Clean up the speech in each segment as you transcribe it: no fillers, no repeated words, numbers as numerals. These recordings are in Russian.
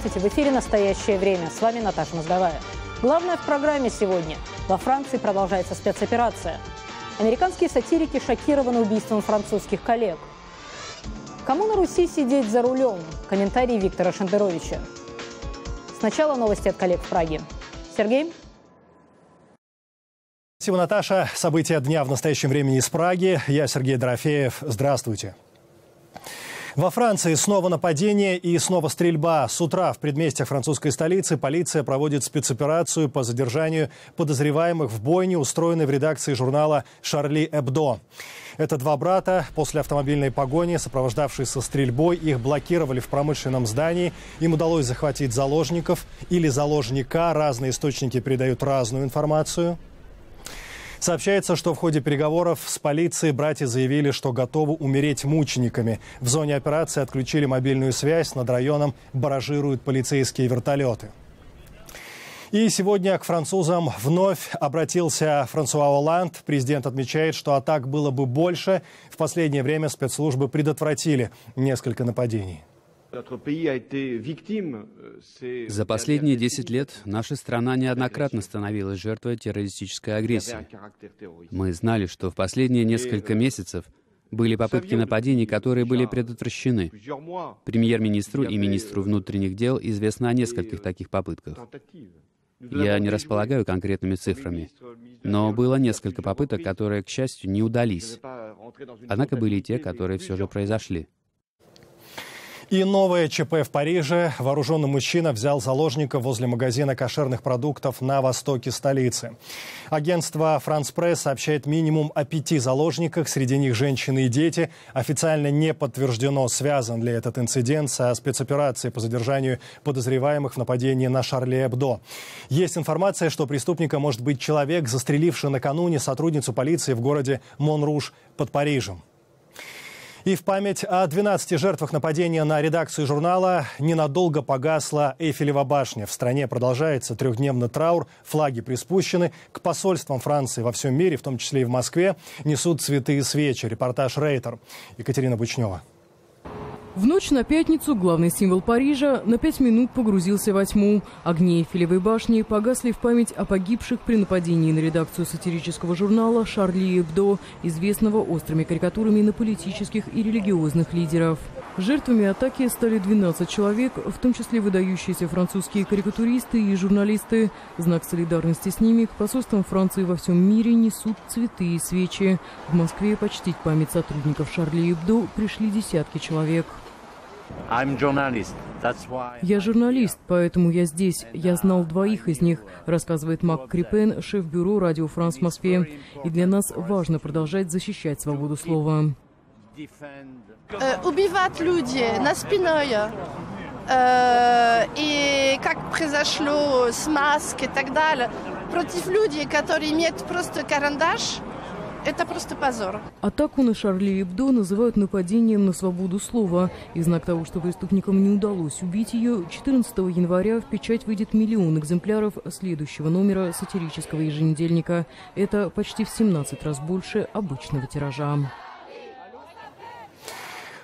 Здравствуйте, в эфире «Настоящее время». С вами Наташа Моздовая. Главное в программе сегодня. Во Франции продолжается спецоперация. Американские сатирики шокированы убийством французских коллег. Кому на Руси сидеть за рулем? Комментарий Виктора Шендеровича. Сначала новости от коллег в Праге. Сергей? Спасибо, Наташа. События дня в настоящем времени из Праги. Я Сергей Дорофеев. Здравствуйте. Во Франции снова нападение и снова стрельба. С утра в предместьях французской столицы полиция проводит спецоперацию по задержанию подозреваемых в бойне, устроенной в редакции журнала «Шарли Эбдо». Это два брата. После автомобильной погони, сопровождавшейся стрельбой, их блокировали в промышленном здании. Им удалось захватить заложников или заложника. Разные источники передают разную информацию. Сообщается, что в ходе переговоров с полицией братья заявили, что готовы умереть мучениками. В зоне операции отключили мобильную связь. Над районом баражируют полицейские вертолеты. И сегодня к французам вновь обратился Франсуа Олланд. Президент отмечает, что атак было бы больше. В последнее время спецслужбы предотвратили несколько нападений. За последние 10 лет наша страна неоднократно становилась жертвой террористической агрессии. Мы знали, что в последние несколько месяцев были попытки нападений, которые были предотвращены. Премьер-министру и министру внутренних дел известно о нескольких таких попытках. Я не располагаю конкретными цифрами, но было несколько попыток, которые, к счастью, не удались. Однако были и те, которые все же произошли. И новое ЧП в Париже. Вооруженный мужчина взял заложника возле магазина кошерных продуктов на востоке столицы. Агентство «Франс Пресс» сообщает минимум о 5 заложниках, среди них женщины и дети. Официально не подтверждено, связан ли этот инцидент со спецоперацией по задержанию подозреваемых в нападении на Шарли Эбдо. Есть информация, что преступником может быть человек, застреливший накануне сотрудницу полиции в городе Монруж под Парижем. И в память о 12 жертвах нападения на редакцию журнала ненадолго погасла Эйфелева башня. В стране продолжается трехдневный траур, флаги приспущены. К посольствам Франции во всем мире, в том числе и в Москве, несут цветы и свечи. Репортаж Рейтер. Екатерина Бучнева. В ночь на пятницу главный символ Парижа на 5 минут погрузился во тьму. Огни Эйфелевой башни погасли в память о погибших при нападении на редакцию сатирического журнала «Шарли Эбдо», известного острыми карикатурами на политических и религиозных лидеров. Жертвами атаки стали 12 человек, в том числе выдающиеся французские карикатуристы и журналисты. В знак солидарности с ними к посольствам Франции во всем мире несут цветы и свечи. В Москве почтить память сотрудников «Шарли Эбдо» пришли десятки человек. Я журналист, поэтому я здесь. Я знал 2 из них, рассказывает Мак Крипен, шеф бюро «Радио Франс» в Москве. И для нас важно продолжать защищать свободу слова. Убивать людей на спиной. И как произошло с Маск и так далее. Против людей, которые имеют просто карандаш. Это просто позор. Атаку на Шарли Эбдо называют нападением на свободу слова. И в знак того, что преступникам не удалось убить ее, 14 января в печать выйдет 1 миллион экземпляров следующего номера сатирического еженедельника. Это почти в 17 раз больше обычного тиража.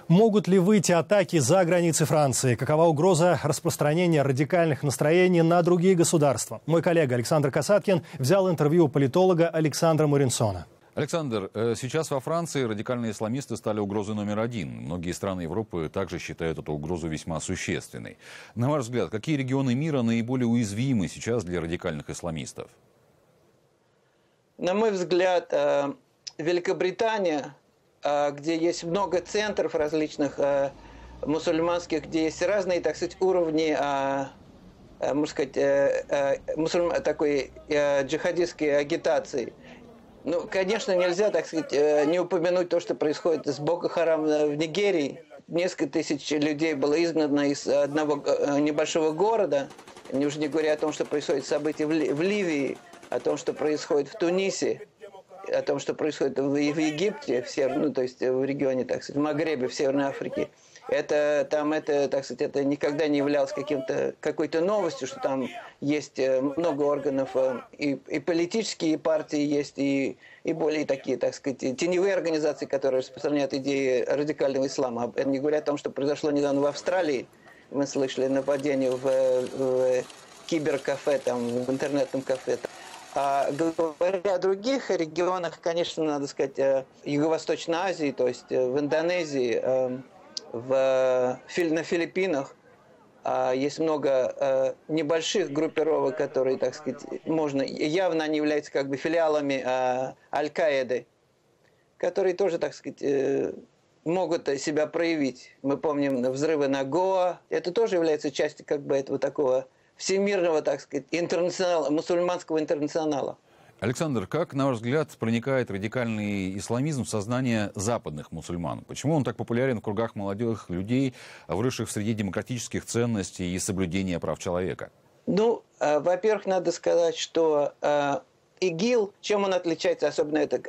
Могут ли выйти атаки за границы Франции? Какова угроза распространения радикальных настроений на другие государства? Мой коллега Александр Касаткин взял интервью у политолога Александра Муринсона. Александр, сейчас во Франции радикальные исламисты стали угрозой номер 1. Многие страны Европы также считают эту угрозу весьма существенной. На ваш взгляд, какие регионы мира наиболее уязвимы сейчас для радикальных исламистов? На мой взгляд, Великобритания, где есть много центров различных мусульманских, где есть разные, так сказать, уровни, можно сказать, такой джихадистской агитации. Ну, конечно, нельзя, так сказать, не упомянуть то, что происходит с Боко Харам в Нигерии. Несколько тысяч людей было изгнано из одного небольшого города. Уже не говоря о том, что происходит события в Ливии, о том, что происходит в Тунисе, о том, что происходит в Египте, то есть в регионе, так сказать, в Магребе, в Северной Африке. Так сказать, это никогда не являлось какой-то новостью, что там есть много органов, и политические партии есть, и более такие, так сказать, теневые организации, которые распространяют идеи радикального ислама. Не говоря о том, что произошло недавно в Австралии, мы слышали нападение в киберкафе, там, в интернетном кафе. А говоря о других регионах, конечно, надо сказать, Юго-Восточной Азии, то есть в Индонезии, на Филиппинах, есть много небольших группировок, которые, так сказать, явно они являются как бы филиалами Аль-Каиды, которые тоже, так сказать, могут себя проявить. Мы помним взрывы на Гоа. Это тоже является частью как бы этого такого всемирного, так сказать, интернационала, мусульманского интернационала. Александр, как, на ваш взгляд, проникает радикальный исламизм в сознание западных мусульман? Почему он так популярен в кругах молодых людей, выросших в среде демократических ценностей и соблюдения прав человека? Ну, во-первых, надо сказать, что ИГИЛ, чем он отличается, особенно это,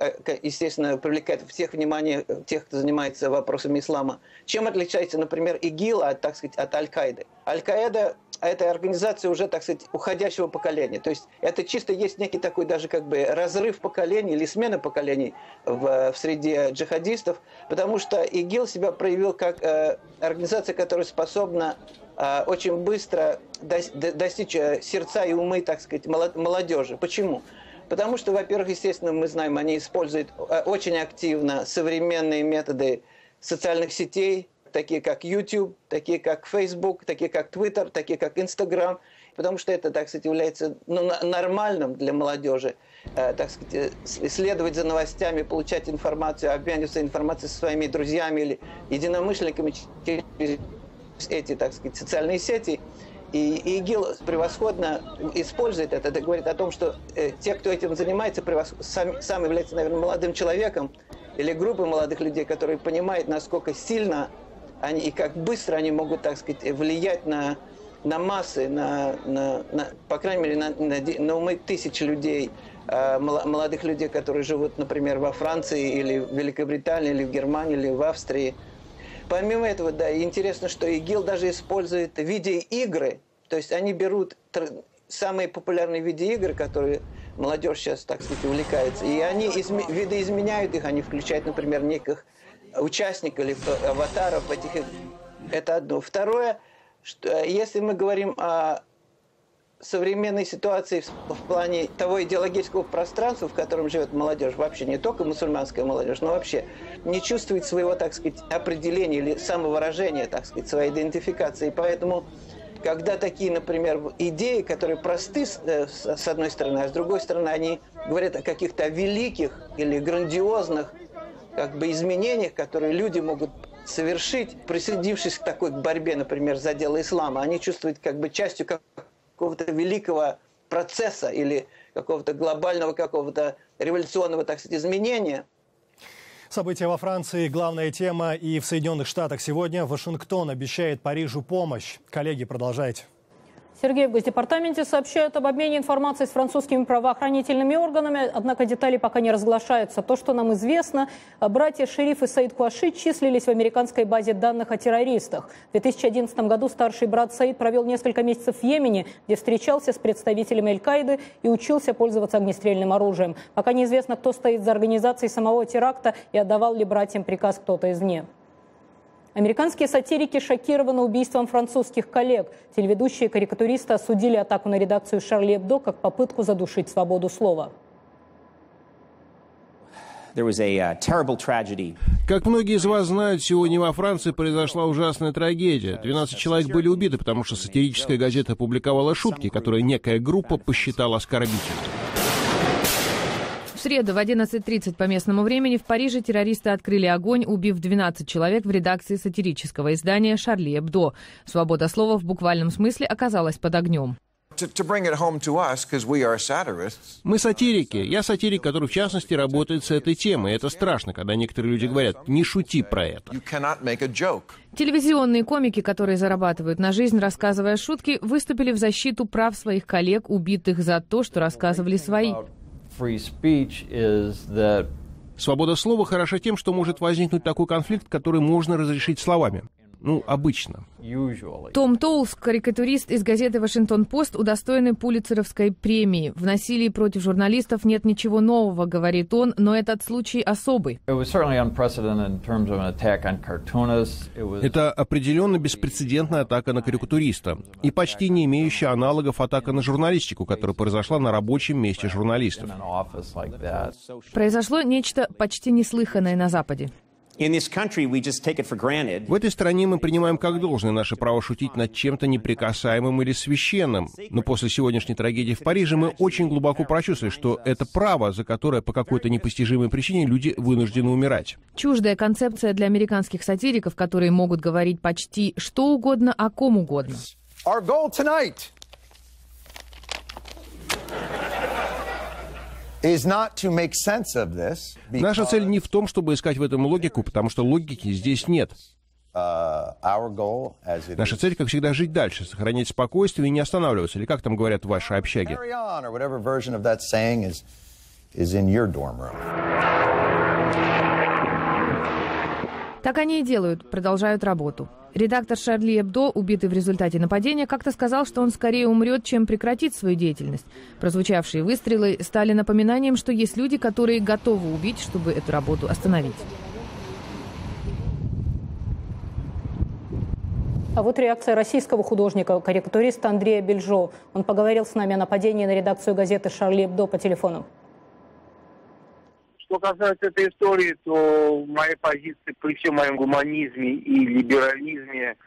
естественно, привлекает всех внимание тех, кто занимается вопросами ислама. Чем отличается, например, ИГИЛ от, так сказать, от Аль-Каиды? Аль-Каида – это организация уже, так сказать, уходящего поколения. То есть это чисто есть некий такой даже как бы разрыв поколений или смена поколений в среде джихадистов, потому что ИГИЛ себя проявил как организация, которая способна очень быстро достичь сердца и умы, так сказать, молодежи. Почему? Потому что, во-первых, естественно, мы знаем, они используют очень активно современные методы социальных сетей, такие как YouTube, такие как Facebook, такие как Twitter, такие как Instagram, потому что это, так сказать, является нормальным для молодежи, так сказать, следовать за новостями, получать информацию, обмениваться информацией со своими друзьями или единомышленниками через эти, так сказать, социальные сети. И ИГИЛ превосходно использует это. Это говорит о том, что те, кто этим занимается, сам является, наверное, молодым человеком или группой молодых людей, которые понимают, насколько сильно они и как быстро они могут, так сказать, влиять на массы, по крайней мере, на умы тысяч людей, молодых людей, которые живут, например, во Франции или в Великобритании, или в Германии, или в Австрии. Помимо этого, да, интересно, что ИГИЛ даже использует видеоигры, то есть они берут самые популярные видеоигры, которые молодежь сейчас, так сказать, увлекается, и они видоизменяют их, они включают, например, неких участников или аватаров этих игр. Это одно. Второе, что если мы говорим о современной ситуации в плане того идеологического пространства, в котором живет молодежь, вообще не только мусульманская молодежь, но вообще не чувствует своего, так сказать, определения или самовыражения, так сказать, своей идентификации. Поэтому, когда такие, например, идеи, которые просты с одной стороны, а с другой стороны они говорят о каких-то великих или грандиозных как бы изменениях, которые люди могут совершить, присоединившись к такой борьбе, например, за дело ислама, они чувствуют как бы частью какого-то великого процесса или какого-то глобального, какого-то революционного, так сказать, изменения. События во Франции – главная тема, и в Соединенных Штатах сегодня Вашингтон обещает Парижу помощь. Коллеги, продолжайте. Сергей, в Госдепартаменте сообщают об обмене информацией с французскими правоохранительными органами, однако детали пока не разглашаются. То, что нам известно, братья Шериф и Саид Куаши числились в американской базе данных о террористах. В 2011 году старший брат Саид провел несколько месяцев в Йемене, где встречался с представителями Аль-Каиды и учился пользоваться огнестрельным оружием. Пока неизвестно, кто стоит за организацией самого теракта и отдавал ли братьям приказ кто-то извне. Американские сатирики шокированы убийством французских коллег. Телеведущие и карикатуристы осудили атаку на редакцию «Шарли Эбдо» как попытку задушить свободу слова. Как многие из вас знают, сегодня во Франции произошла ужасная трагедия. 12 человек были убиты, потому что сатирическая газета опубликовала шутки, которые некая группа посчитала оскорбительными. В среду в 11:30 по местному времени в Париже террористы открыли огонь, убив 12 человек в редакции сатирического издания «Шарли Эбдо». Свобода слова в буквальном смысле оказалась под огнем. Мы сатирики. Я сатирик, который, в частности, работает с этой темой. Это страшно, когда некоторые люди говорят: «Не шути про это». Телевизионные комики, которые зарабатывают на жизнь, рассказывая шутки, выступили в защиту прав своих коллег, убитых за то, что рассказывали свои. Свобода слова хороша тем, что может возникнуть такой конфликт, который можно разрешить словами. обычно. Том Тоулс, карикатурист из газеты «Вашингтон-Пост», удостоенный Пулитцеровской премии. В насилии против журналистов нет ничего нового, говорит он, но этот случай особый. Это определенно беспрецедентная атака на карикатуриста и почти не имеющая аналогов атака на журналистику, которая произошла на рабочем месте журналистов. Произошло нечто почти неслыханное на Западе. В этой стране мы принимаем как должное наше право шутить над чем-то неприкасаемым или священным. Но после сегодняшней трагедии в Париже мы очень глубоко прочувствовали, что это право, за которое по какой-то непостижимой причине люди вынуждены умирать. Чуждая концепция для американских сатириков, которые могут говорить почти что угодно о ком угодно. Наша цель не в том, чтобы искать в этом логику, потому что логики здесь нет. Наша цель, как всегда, жить дальше, сохранять спокойствие и не останавливаться, или как там говорят в вашей общаге. Так они и делают, продолжают работу. Редактор «Шарли Эбдо», убитый в результате нападения, как-то сказал, что он скорее умрет, чем прекратит свою деятельность. Прозвучавшие выстрелы стали напоминанием, что есть люди, которые готовы убить, чтобы эту работу остановить. А вот реакция российского художника-карикатуриста Андрея Бельжо. Он поговорил с нами о нападении на редакцию газеты «Шарли Эбдо» по телефону. Что касается этой истории, то моя позиция при всем моем гуманизме и либерализме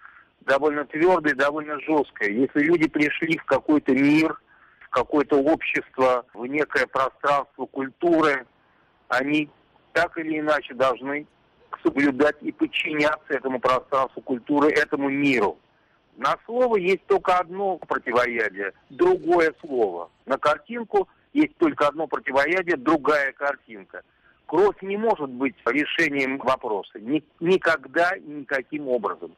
довольно твердая, довольно жесткая. Если люди пришли в какой-то мир, в какое-то общество, в некое пространство культуры, они так или иначе должны соблюдать и подчиняться этому пространству культуры, этому миру. На слово есть только одно противоядие, другое слово. На картинку есть только одно противоядие, другая картинка. Кровь не может быть решением вопроса. Никогда, никаким образом.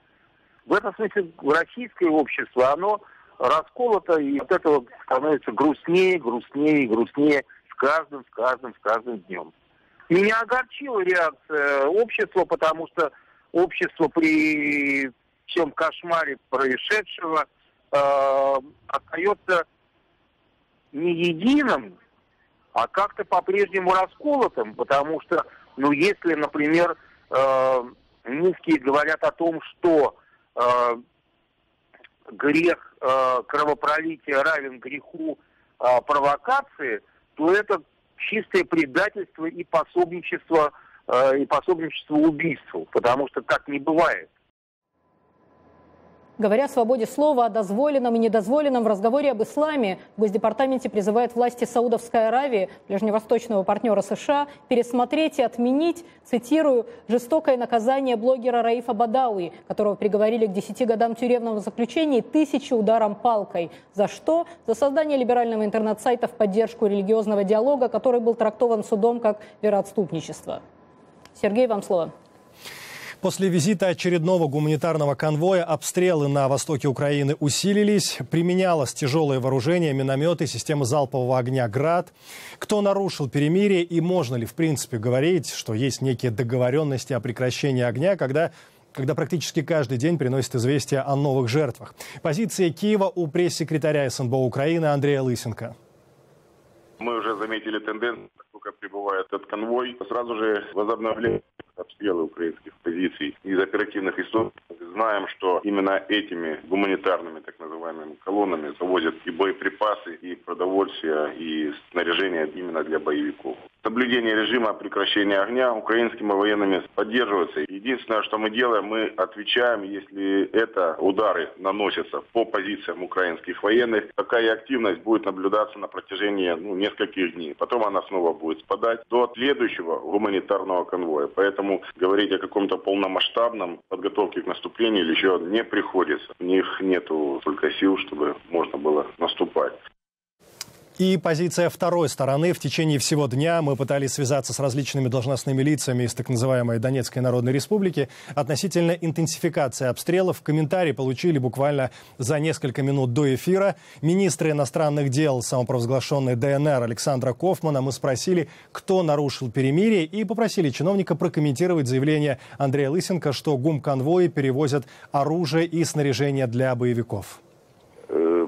В этом смысле российское общество, оно расколото, и от этого становится грустнее, грустнее и грустнее с каждым днем. Меня огорчила реакция общества, потому что общество при всем кошмаре происшедшего остается не единым, а как-то по-прежнему расколотым, потому что, если, например, низкие говорят о том, что грех кровопролития равен греху провокации, то это чистое предательство и пособничество убийству, потому что так не бывает. Говоря о свободе слова, о дозволенном и недозволенном, в разговоре об исламе в Госдепартаменте призывают власти Саудовской Аравии, ближневосточного партнера США, пересмотреть и отменить, цитирую, «жестокое наказание блогера Раифа Бадауи, которого приговорили к 10 годам тюремного заключения и 1000 ударом палкой». За что? За создание либерального интернет-сайта в поддержку религиозного диалога, который был трактован судом как вероотступничество. Сергей, вам слово. После визита очередного гуманитарного конвоя обстрелы на востоке Украины усилились. Применялось тяжелое вооружение, минометы, системы залпового огня «Град». Кто нарушил перемирие и можно ли в принципе говорить, что есть некие договоренности о прекращении огня, когда практически каждый день приносят известия о новых жертвах? Позиция Киева у пресс-секретаря СНБО Украины Андрея Лысенко. Мы уже заметили тенденцию, пока прибывает этот конвой, сразу же возобновляют обстрелы украинских позиций. Из оперативных историй знаем, что именно этими гуманитарными, так называемыми, колоннами завозят и боеприпасы, и продовольствие, и снаряжение именно для боевиков. Соблюдение режима прекращения огня украинскими военными поддерживается. Единственное, что мы делаем, мы отвечаем, если это удары наносятся по позициям украинских военных. Такая активность будет наблюдаться на протяжении нескольких дней. Потом она снова будет спадать до следующего гуманитарного конвоя. Поэтому говорить о каком-то полномасштабном подготовке к наступлению еще не приходится. У них нету столько сил, чтобы можно было наступать. И позиция второй стороны. В течение всего дня мы пытались связаться с различными должностными лицами из так называемой Донецкой Народной Республики относительно интенсификации обстрелов. Комментарии получили буквально за несколько минут до эфира. Министра иностранных дел самопровозглашенной ДНР Александра Кофмана мы спросили, кто нарушил перемирие, и попросили чиновника прокомментировать заявление Андрея Лысенко, что гумконвои перевозят оружие и снаряжение для боевиков.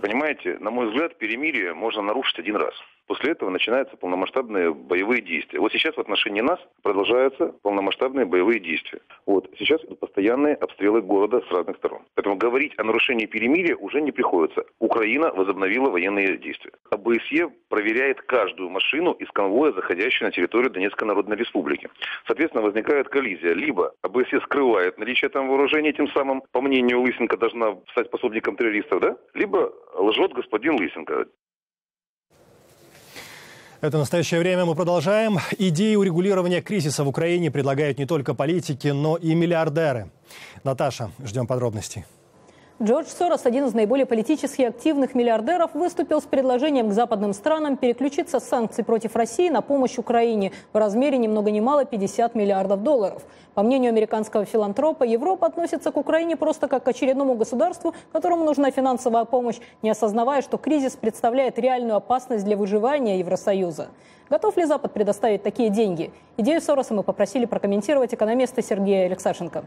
Понимаете, на мой взгляд, перемирие можно нарушить один раз. После этого начинаются полномасштабные боевые действия. Вот сейчас в отношении нас продолжаются полномасштабные боевые действия. Вот сейчас идут постоянные обстрелы города с разных сторон. Поэтому говорить о нарушении перемирия уже не приходится. Украина возобновила военные действия. ОБСЕ проверяет каждую машину из конвоя, заходящую на территорию Донецкой Народной Республики. Соответственно, возникает коллизия. Либо ОБСЕ скрывает наличие там вооружения, тем самым, по мнению Лысенко, должна стать пособником террористов, да? Либо лжет господин Лысенко. Это «Настоящее время». Мы продолжаем. Идеи урегулирования кризиса в Украине предлагают не только политики, но и миллиардеры. Наташа, ждем подробностей. Джордж Сорос, один из наиболее политически активных миллиардеров, выступил с предложением к западным странам переключиться с санкций против России на помощь Украине в размере ни много ни мало 50 миллиардов долларов. По мнению американского филантропа, Европа относится к Украине просто как к очередному государству, которому нужна финансовая помощь, не осознавая, что кризис представляет реальную опасность для выживания Евросоюза. Готов ли Запад предоставить такие деньги? Идею Сороса мы попросили прокомментировать экономиста Сергея Алексашенко.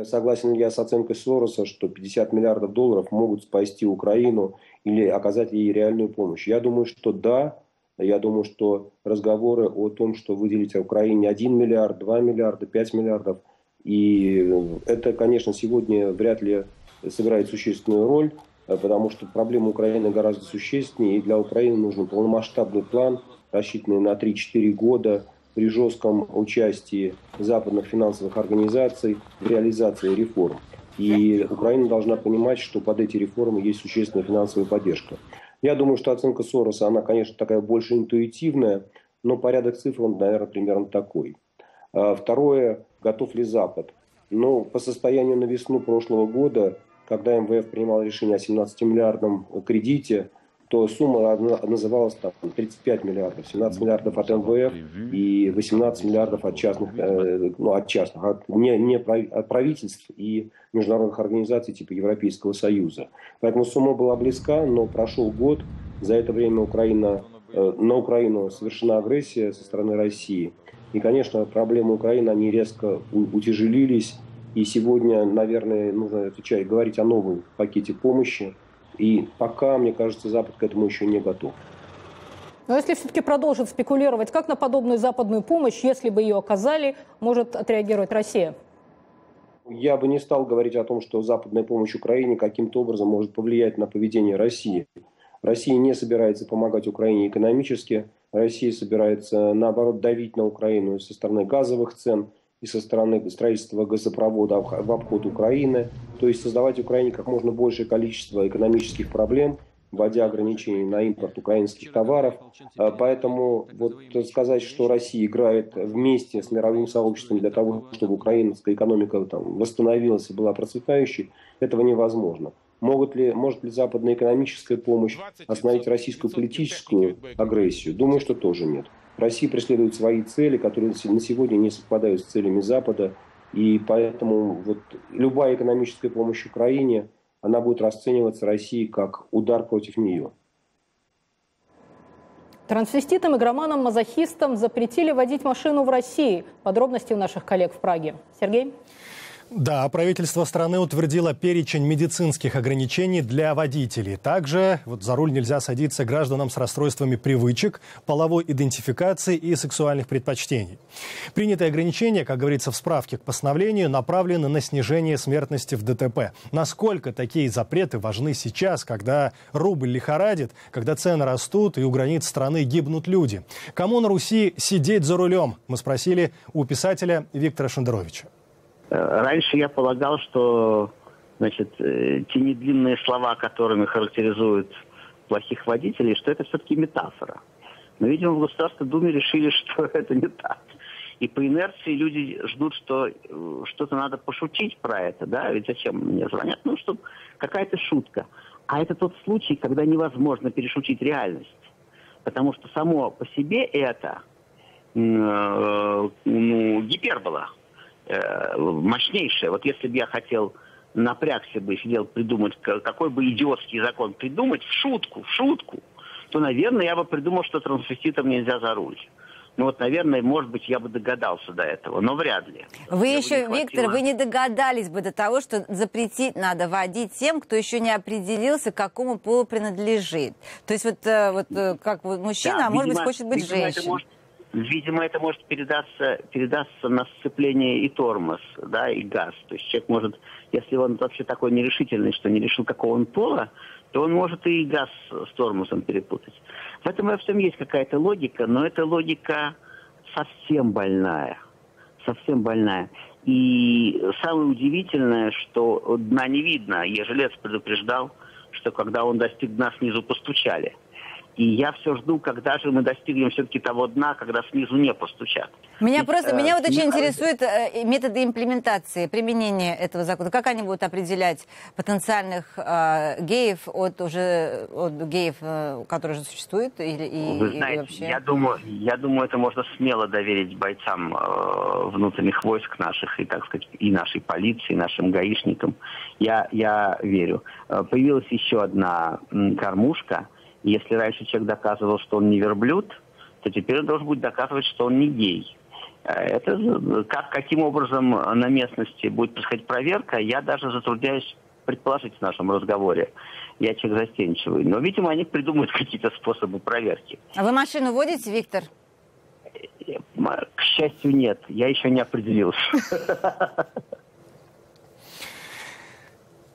Согласен ли я с оценкой Сороса, что 50 миллиардов долларов могут спасти Украину или оказать ей реальную помощь? Я думаю, что да. Я думаю, что разговоры о том, что выделить Украине 1 миллиард, 2 миллиарда, 5 миллиардов, и это, конечно, сегодня вряд ли сыграет существенную роль, потому что проблема Украины гораздо существеннее, и для Украины нужен полномасштабный план, рассчитанный на 3-4 года, при жестком участии западных финансовых организаций в реализации реформ. И Украина должна понимать, что под эти реформы есть существенная финансовая поддержка. Я думаю, что оценка Сороса, она, конечно, такая больше интуитивная, но порядок цифр, он, наверное, примерно такой. Второе, готов ли Запад? Ну, по состоянию на весну прошлого года, когда МВФ принимал решение о 17-миллиардном кредите, то сумма называлась там 35 миллиардов, 17 миллиардов от МВФ и 18 миллиардов от частных, от правительств и международных организаций типа Европейского Союза. Поэтому сумма была близка, но прошел год, за это время на Украину совершена агрессия со стороны России. И, конечно, проблемы Украины, они резко утяжелились, и сегодня, наверное, нужно говорить о новом пакете помощи. И пока, мне кажется, Запад к этому еще не готов. Но если все-таки продолжит спекулировать, как на подобную западную помощь, если бы ее оказали, может отреагировать Россия? Я бы не стал говорить о том, что западная помощь Украине каким-то образом может повлиять на поведение России. Россия не собирается помогать Украине экономически. Россия собирается, наоборот, давить на Украину со стороны газовых цен и со стороны строительства газопровода в обход Украины, то есть создавать Украине как можно большее количество экономических проблем, вводя ограничения на импорт украинских товаров. Поэтому вот сказать, что Россия играет вместе с мировым сообществом для того, чтобы украинская экономика восстановилась и была процветающей, этого невозможно. Может ли западная экономическая помощь остановить российскую политическую агрессию? Думаю, что тоже нет. Россия преследует свои цели, которые на сегодня не совпадают с целями Запада. И поэтому любая экономическая помощь Украине, она будет расцениваться Россией как удар против нее. Трансвеститам, игроманам, мазохистам запретили водить машину в России. Подробности у наших коллег в Праге. Сергей? Да, правительство страны утвердило перечень медицинских ограничений для водителей. Также за руль нельзя садиться гражданам с расстройствами привычек, половой идентификации и сексуальных предпочтений. Принятые ограничения, как говорится в справке к постановлению, направлены на снижение смертности в ДТП. Насколько такие запреты важны сейчас, когда рубль лихорадит, когда цены растут и у границ страны гибнут люди? Кому на Руси сидеть за рулем? Мы спросили у писателя Виктора Шендеровича. Раньше я полагал, что те недлинные слова, которыми характеризуют плохих водителей, что это все-таки метафора. Но, видимо, в Государственной Думе решили, что это не так. И по инерции люди ждут, что что-то надо пошутить про это, да? Ведь зачем мне звонят? Чтобы какая-то шутка. А это тот случай, когда невозможно перешутить реальность. Потому что само по себе это гипербола, мощнейшая. Вот если бы я хотел напрягся бы и сидел придумать, какой бы идиотский закон придумать в шутку, то, наверное, я бы придумал, что трансвеститам нельзя за руль. Ну вот, наверное, может быть, я бы догадался до этого, но вряд ли. Вы еще, Виктор, вы не догадались бы до того, что запретить надо водить тем, кто еще не определился, к какому полу принадлежит. То есть как мужчина, да, а может быть, хочет быть женщиной. Видимо, это может передаться на сцепление и тормоз, да, и газ. То есть человек может, если он вообще такой нерешительный, что не решил, какого он пола, то он может и газ с тормозом перепутать. В этом во всем есть какая-то логика, но эта логика совсем больная. Совсем больная. И самое удивительное, что дна не видно. Ежелец предупреждал, что когда он достиг дна, снизу постучали. И я все жду, когда же мы достигнем все-таки того дна, когда снизу не постучат. Меня вот очень интересуют методы имплементации, применения этого закона. Как они будут определять потенциальных геев от геев, которые уже существуют? Вы знаете, вообще... я думаю, это можно смело доверить бойцам внутренних войск наших, и, так сказать, и нашей полиции, и нашим гаишникам. Я верю. Появилась еще одна кормушка. Если раньше человек доказывал, что он не верблюд, то теперь он должен будет доказывать, что он не гей. Это каким образом на местности будет происходить проверка, я даже затрудняюсь предположить в нашем разговоре. Я человек застенчивый. Но, видимо, они придумают какие-то способы проверки. А вы машину водите, Виктор? К счастью, нет. Я еще не определился.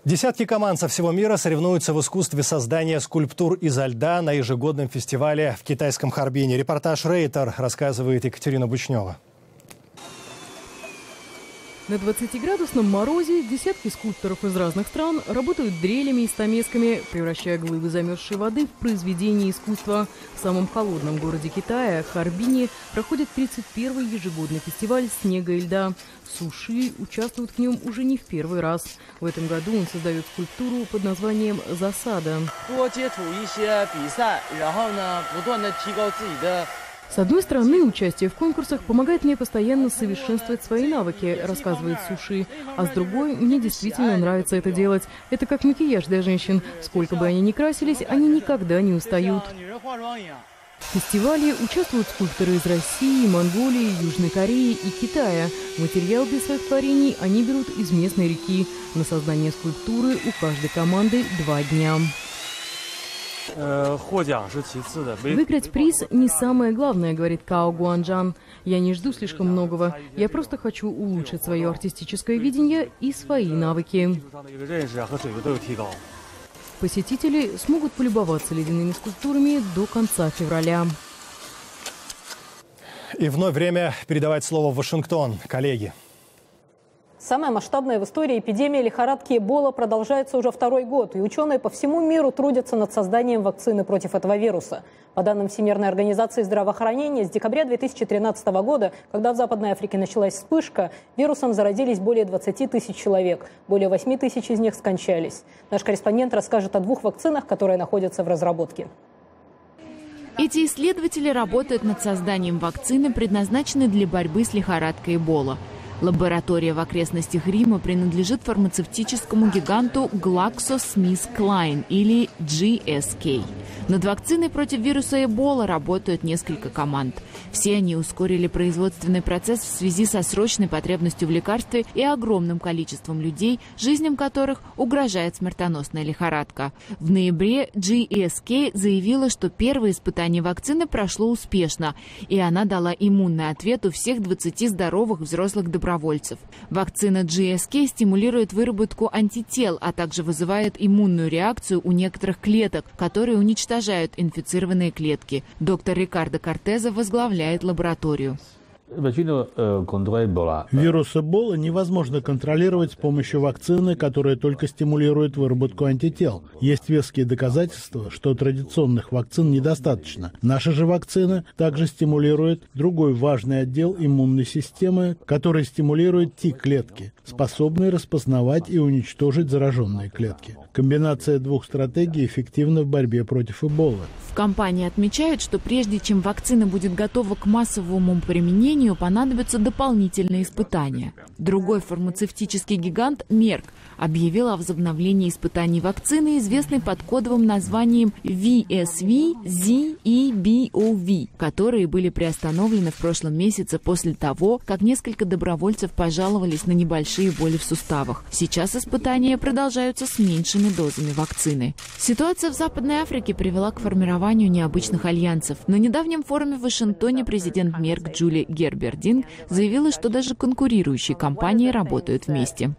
Десятки команд со всего мира соревнуются в искусстве создания скульптур изо льда на ежегодном фестивале в китайском Харбине. Репортаж Рейтер, рассказывает Екатерина Бучнева. На 20-градусном морозе десятки скульпторов из разных стран работают дрелями и стамесками, превращая глыбы замерзшей воды в произведение искусства. В самом холодном городе Китая, Харбине, проходит 31-й ежегодный фестиваль снега и льда. Суши участвуют в нем уже не в первый раз. В этом году он создает скульптуру под названием «Засада». С одной стороны, участие в конкурсах помогает мне постоянно совершенствовать свои навыки, рассказывает Суши. А с другой, мне действительно нравится это делать. Это как макияж для женщин. Сколько бы они ни красились, они никогда не устают. В фестивале участвуют скульпторы из России, Монголии, Южной Кореи и Китая. Материал для своих творений они берут из местной реки. На создание скульптуры у каждой команды 2 дня. Выиграть приз не самое главное, говорит Као Гуанжан. Я не жду слишком многого. Я просто хочу улучшить свое артистическое видение и свои навыки. Посетители смогут полюбоваться ледяными скульптурами до конца февраля. И вновь время передавать слово в Вашингтон. Коллеги. Самая масштабная в истории эпидемия лихорадки Эбола продолжается уже 2-й год, и ученые по всему миру трудятся над созданием вакцины против этого вируса. По данным Всемирной организации здравоохранения, с декабря 2013 года, когда в Западной Африке началась вспышка, вирусом заразились более 20 тысяч человек. Более 8 тысяч из них скончались. Наш корреспондент расскажет о 2 вакцинах, которые находятся в разработке. Эти исследователи работают над созданием вакцины, предназначенной для борьбы с лихорадкой Эбола. Лаборатория в окрестностях Рима принадлежит фармацевтическому гиганту GlaxoSmithKline или GSK. Над вакциной против вируса Эбола работают несколько команд. Все они ускорили производственный процесс в связи со срочной потребностью в лекарстве и огромным количеством людей, жизням которых угрожает смертоносная лихорадка. В ноябре GSK заявила, что первое испытание вакцины прошло успешно, и она дала иммунный ответ у всех 20 здоровых взрослых добровольцев. Вакцина GSK стимулирует выработку антител, а также вызывает иммунную реакцию у некоторых клеток, которые уничтожают инфицированные клетки. Доктор Рикардо Кортеза возглавляет лабораторию. Вирус Эбола невозможно контролировать с помощью вакцины, которая только стимулирует выработку антител. Есть веские доказательства, что традиционных вакцин недостаточно. Наша же вакцина также стимулирует другой важный отдел иммунной системы, который стимулирует T-клетки, способные распознавать и уничтожить зараженные клетки. Комбинация двух стратегий эффективна в борьбе против Эболы. В компании отмечают, что прежде чем вакцина будет готова к массовому применению, понадобятся дополнительные испытания. Другой фармацевтический гигант Мерк объявил о возобновлении испытаний вакцины, известной под кодовым названием VSV-ZEBOV, которые были приостановлены в прошлом месяце после того, как несколько добровольцев пожаловались на небольшие боли в суставах. Сейчас испытания продолжаются с меньшими дозами вакцины. Ситуация в Западной Африке привела к формированию необычных альянсов. На недавнем форуме в Вашингтоне президент Мерк Джули Гербердинг заявила, что даже конкурирующие компании работают вместе.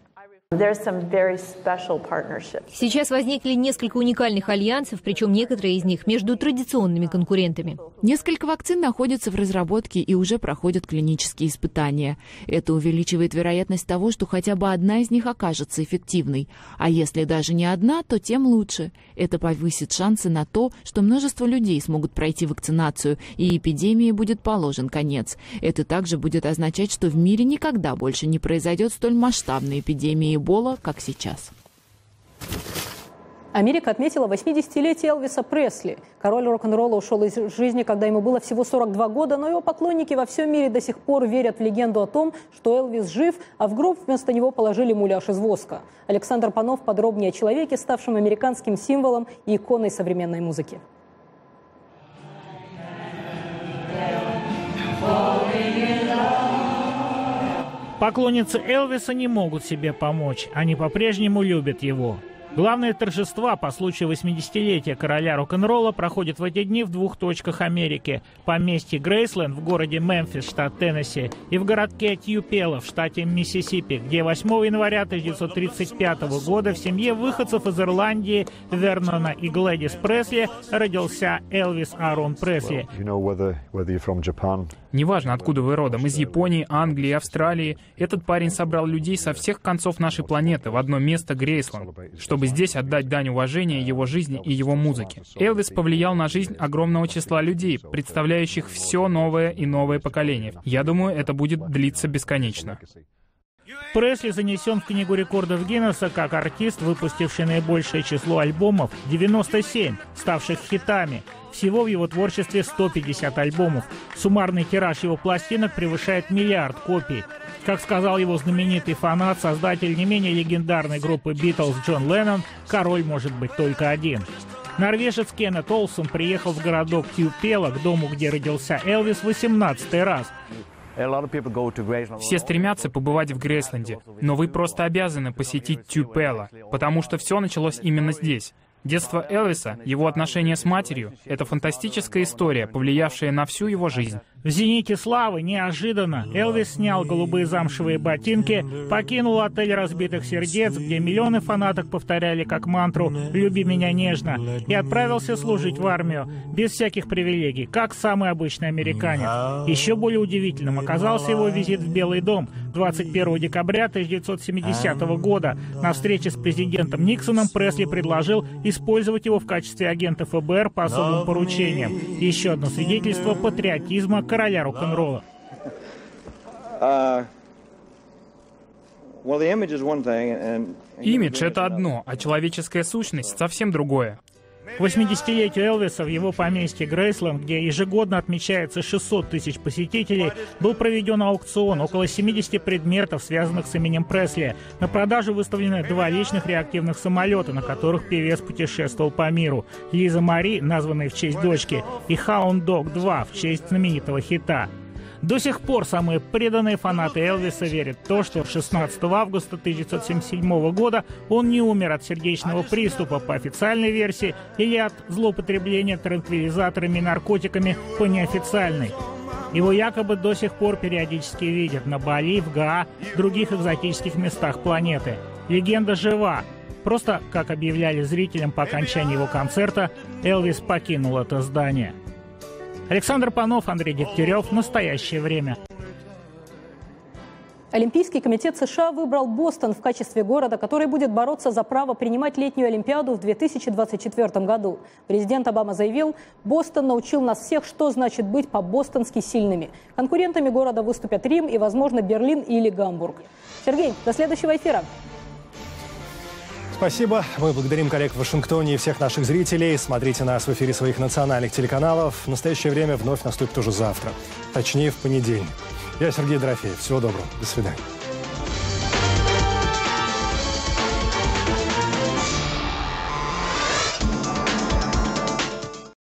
Сейчас возникли несколько уникальных альянсов, причем некоторые из них между традиционными конкурентами. Несколько вакцин находятся в разработке и уже проходят клинические испытания. Это увеличивает вероятность того, что хотя бы одна из них окажется эффективной. А если даже не одна, то тем лучше. Это повысит шансы на то, что множество людей смогут пройти вакцинацию, и эпидемии будет положен конец. Это также будет означать, что в мире никогда больше не произойдет столь масштабной эпидемии Эбола, как сейчас. Америка отметила 80-летие Элвиса Пресли. Король рок-н-ролла ушел из жизни, когда ему было всего 42 года, но его поклонники во всем мире до сих пор верят в легенду о том, что Элвис жив, а в гроб вместо него положили муляж из воска. Александр Панов подробнее о человеке, ставшем американским символом и иконой современной музыки. Поклонницы Элвиса не могут себе помочь. Они по-прежнему любят его. Главные торжества по случаю 80-летия короля рок-н-ролла проходят в эти дни в двух точках Америки. В поместье Грейсленд в городе Мемфис, штат Теннесси, и в городке Тьюпело в штате Миссисипи, где 8 января 1935 года в семье выходцев из Ирландии Вернона и Глэдис Пресли родился Элвис Арон Пресли. Неважно, откуда вы родом, из Японии, Англии, Австралии, этот парень собрал людей со всех концов нашей планеты в одно место Грейсленд, чтобы здесь отдать дань уважения его жизни и его музыке. Элвис повлиял на жизнь огромного числа людей, представляющих все новое и новое поколение. Я думаю, это будет длиться бесконечно. Пресли занесен в Книгу рекордов Гиннесса как артист, выпустивший наибольшее число альбомов — 97, ставших хитами. Всего в его творчестве 150 альбомов. Суммарный тираж его пластинок превышает 1 миллиард копий. Как сказал его знаменитый фанат, создатель не менее легендарной группы Битлз Джон Леннон, король может быть только один. Норвежец Кеннет Олссон приехал в городок Тьюпело, к дому, где родился Элвис, в 18-й раз. Все стремятся побывать в Грейсленде, но вы просто обязаны посетить Тьюпело, потому что все началось именно здесь. Детство Элвиса, его отношения с матерью — это фантастическая история, повлиявшая на всю его жизнь. В зените славы неожиданно Элвис снял голубые замшевые ботинки, покинул отель разбитых сердец, где миллионы фанаток повторяли как мантру «Люби меня нежно», и отправился служить в армию, без всяких привилегий, как самый обычный американец. Еще более удивительным оказался его визит в Белый дом 21 декабря 1970 года. На встрече с президентом Никсоном Пресли предложил использовать его в качестве агента ФБР по особым поручениям. Еще одно свидетельство патриотизма короля рок-н-ролла. Имидж — это одно, а человеческая сущность — совсем другое. К 80-летию Элвиса в его поместье Грейсленд, где ежегодно отмечается 600 тысяч посетителей, был проведен аукцион. Около 70 предметов, связанных с именем Пресли. На продажу выставлены 2 личных реактивных самолета, на которых певец путешествовал по миру. Лиза Мари, названная в честь дочки, и Hound Dog 2 в честь знаменитого хита. До сих пор самые преданные фанаты Элвиса верят в то, что 16 августа 1977 года он не умер от сердечного приступа по официальной версии или от злоупотребления транквилизаторами и наркотиками по неофициальной. Его якобы до сих пор периодически видят на Бали, в Гаа, других экзотических местах планеты. Легенда жива. Просто, как объявляли зрителям по окончании его концерта, Элвис покинул это здание. Александр Панов, Андрей Дегтярев. Настоящее время. Олимпийский комитет США выбрал Бостон в качестве города, который будет бороться за право принимать летнюю Олимпиаду в 2024 году. Президент Обама заявил: «Бостон научил нас всех, что значит быть по-бостонски сильными». Конкурентами города выступят Рим и, возможно, Берлин или Гамбург. Сергей, до следующего эфира. Спасибо. Мы благодарим коллег в Вашингтоне и всех наших зрителей. Смотрите нас в эфире своих национальных телеканалов. Настоящее время вновь наступит уже завтра. Точнее, в понедельник. Я Сергей Дорофеев. Всего доброго. До свидания.